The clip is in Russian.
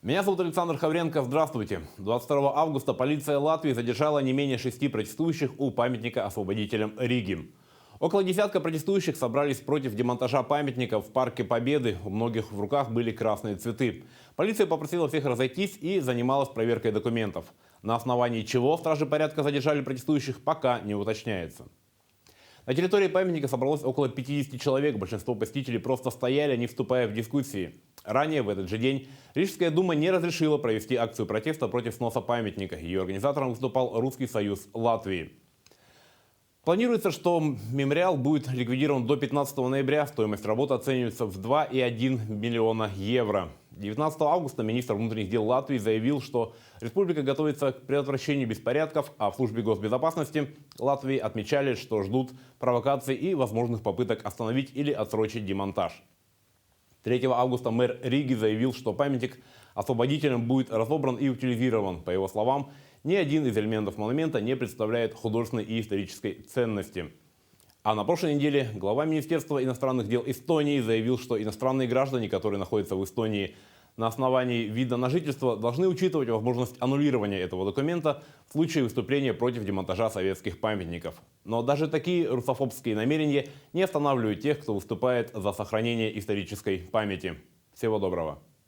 Меня зовут Александр Хавренко. Здравствуйте. 22 августа полиция Латвии задержала не менее 6 протестующих у памятника освободителям Риги. Около десятка протестующих собрались против демонтажа памятника в Парке Победы. У многих в руках были красные цветы. Полиция попросила всех разойтись и занималась проверкой документов. На основании чего стражи порядка задержали протестующих, пока не уточняется. На территории памятника собралось около 50 человек. Большинство посетителей просто стояли, не вступая в дискуссии. Ранее в этот же день Рижская дума не разрешила провести акцию протеста против сноса памятника. Ее организатором выступал Русский союз Латвии. Планируется, что мемориал будет ликвидирован до 15 ноября. Стоимость работы оценивается в 2,1 миллиона евро. 19 августа министр внутренних дел Латвии заявил, что республика готовится к предотвращению беспорядков, а в службе госбезопасности Латвии отмечали, что ждут провокаций и возможных попыток остановить или отсрочить демонтаж. 3 августа мэр Риги заявил, что памятник освободителям будет разобран и утилизирован. По его словам, ни один из элементов монумента не представляет художественной и исторической ценности. А на прошлой неделе глава Министерства иностранных дел Эстонии заявил, что иностранные граждане, которые находятся в Эстонии на основании вида на жительство, должны учитывать возможность аннулирования этого документа в случае выступления против демонтажа советских памятников. Но даже такие русофобские намерения не останавливают тех, кто выступает за сохранение исторической памяти. Всего доброго.